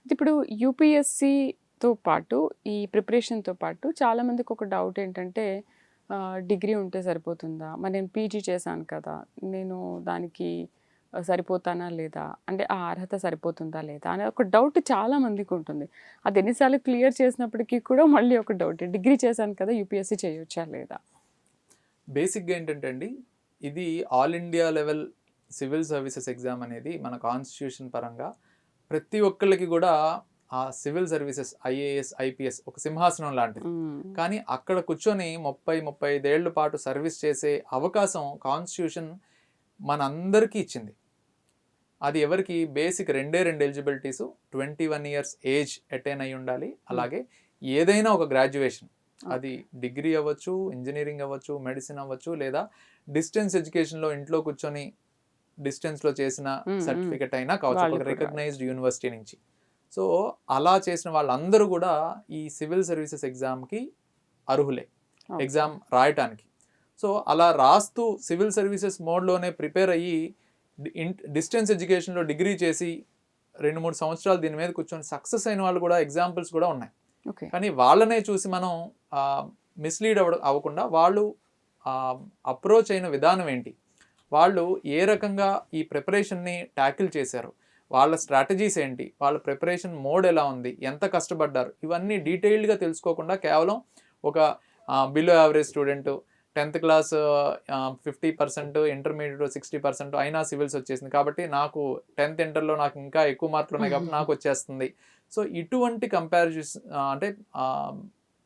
ఇప్పుడు యూపీఎస్సీతో పాటు ఈ ప్రిపరేషన్‌తో పాటు చాలామందికి ఒక డౌట్ ఏంటంటే డిగ్రీ ఉంటే సరిపోతుందా? మరి నేను పీజీ చేశాను కదా! నేను దానికి సరిపోతానా లేదా? అంటే ఆ అర్హత సరిపోతుందా లేదా? అనే ఒక డౌట్ చాలా మందికుంటుంది. అది ఎన్ని సార్లు క్లియర్ చేసినప్పటికీ కూడా మళ్ళీ ఒక డౌటే. డిగ్రీ చేశాను కదా! యూపీఎస్సీ చేయొచ్చా లేదా? బేసిక్‌గా ఏంటంటే అండి, ఇది all India level civil services exam అనేది మన కాన్స్టిట్యూషన్ పరంగా ప్రతి ఒక్కళ్ళకి గూడా ఆ సివిల్ సర్వీసెస్ ఐఏఎస్, ఐపీఎస్ ఒక సింహాసనం లాంటిది. హ్మ్. కానీ అక్కడ కూర్చొని 30, 35 ఏళ్ల పాటు సర్వీస్ చేసే అవకాశం కాన్స్టిట్యూషన్ మనందరికీ ఇచ్చింది. అది ఎవరికి బేసిక్ రెండే 2 ఎలిజిబిలిటీసు 21 ఇయర్స్ ఏజ్ అటైన్ అయ్యి ఉండాలి. హ్మ్. అలాగే ఏదైనా ఒక గ్రాడ్యుయేషన్. అది ఓకే. డిగ్రీ అవ్వచ్చు, ఇంజినీరింగ్ అవ్వచ్చు, మెడిసిన్ అవ్వచ్చు, లేదా డిస్టెన్స్ ఎడ్యుకేషన్‌లో ఇంట్లో కూర్చొని డిస్టెన్స్‌లో చేసిన హ్మ్. హ్మ్. సర్టిఫికేట్ అయినా కావచ్చు. వాళ్ళు ఒక కూడా రాయొచ్చు. రికగ్నైజ్డ్ యూనివర్సిటీ నుంచి. సో, అలా చేసిన వాళ్ళందరూ గూడా ఈ సివిల్ సర్వీసెస్ ఎగ్జామ్‌కి అర్హులే. ఓకే. ఎగ్జామ్ రాయటానికి. సో, అలా రాస్తూ సివిల్ సర్వీసెస్ మోడ్‌లోనే ప్రిపేర్ అయ్యి డిస్టెన్స్ ఎడ్యుకేషన్‌లో డిగ్రీ చేసి 2, 3 సంవత్సరాలు దీని మీద కూర్చొని సక్సెస్ అయిన వాళ్ళు కూడా ఎగ్జాంపుల్స్ కూడా ఉన్నాయి. ఓకే. కానీ వాళ్ళనే చూసి మనం మిస్‌లీడ్ అవ్వకుండా వాళ్ళు అప్రోచ్ అయిన విధానం ఏంటి? వాళ్ళు ఏ రకంగా ఈ ప్రిపరేషన్‌ని టాకిల్ చేశారు? వాళ్ళ స్ట్రాటజీస్ ఏంటి? వాళ్ళ ప్రిపరేషన్ మోడ్ ఎలా ఉంది? ఎంత కష్టపడ్డారు? ఇవన్నీ డీటెయిల్డ్‌గా తెలుసుకోకుండా కేవలం ఒక బిలో యావరేజ్ స్టూడెంటు 10థ్ క్లాస్ 50%, ఇంటర్మీడియేట్ 60% అయినా సివిల్స్ వచ్చేసింది. కాబట్టి నాకు 10థ్ ఇంటర్‌లో నాకు ఇంకా ఎక్కువ మార్కులు ఉన్నాయి కాబట్టి నాకొచ్చేస్తుంది. సో, ఇటువంటి కంపారిజన్స్ అంటే ఆహ్,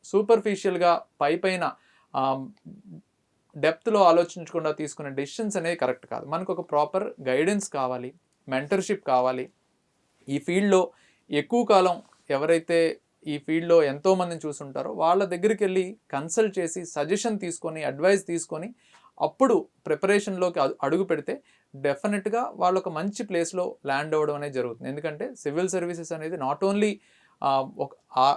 సూపర్ఫిషియల్‌గా పైపైన ఆహ్, డెప్త్‌లో ఆలోచించకుండా తీసుకునే డెసిషన్స్ అనేవి కరెక్ట్ కాదు. మనకొక ప్రాపర్ గైడెన్స్ కావాలి. మెంటర్‌షిప్ కావాలి. ఈ ఫీల్డ్‌లో ఎక్కువ కాలం ఎవరైతే ఈ ఫీల్డ్‌లో ఎంతో మందిని చూసుంటారో వాళ్ళ దగ్గరికెళ్ళి కన్సల్ట్ చేసి, సజెషన్ తీసుకొని, అడ్వైస్ తీసుకొని, అప్పుడు ప్రిపరేషన్‌లోకి అడుగు పెడితే డెఫినిట్‌గా వాళ్ళొక మంచి ప్లేస్‌లో ల్యాండ్ అవ్వడం అనేది జరుగుతుంది. ఎందుకంటే సివిల్ సర్వీసెస్ అనేది నాట్ ఓన్లీ ఒక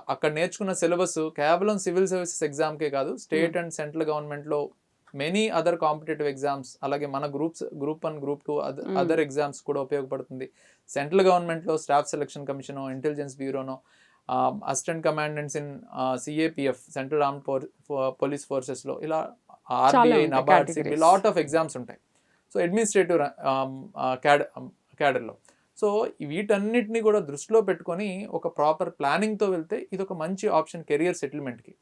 అక్కడ నేర్చుకున్న సిలబస్ కేవలం సివిల్ సర్వీసెస్ ఎగ్జామ్‌కే కాదు. హ్మ్. స్టేట్ అండ్ సెంట్రల్ గవర్నమెంట్‌లో మెనీ అదర్ కాంపిటీటివ్ ఎగ్జామ్స్ అలాగే మన గ్రూప్ 1, గ్రూప్ 2 హ్మ్. అదర్ ఎగ్జామ్స్ కూడా ఉపయోగపడుతుంది. సెంట్రల్ గవర్నమెంట్‌లో స్టాఫ్ సెలక్షన్ కమిషనో, ఇంటెలిజెన్స్ బ్యూరోనో, assistant commandants in CAPF central armed police ఫోర్సెస్‌లో ఇలా చాలా ఆర్బీఐ, ఉంటాయి NABARD, CB categories. Lot of exams ఉంటాయి. సో, అడ్మినిస్ట్రేటివ్ క్యాడర్‌లో. సో, వీటన్నిటిని కూడా దృష్టిలో పెట్టుకొని ఒక ప్రాపర్ ప్లానింగ్‌తో వెళ్తే ఇదొక మంచి ఆప్షన్ కెరియర్ సెటిల్మెంట్‌కి.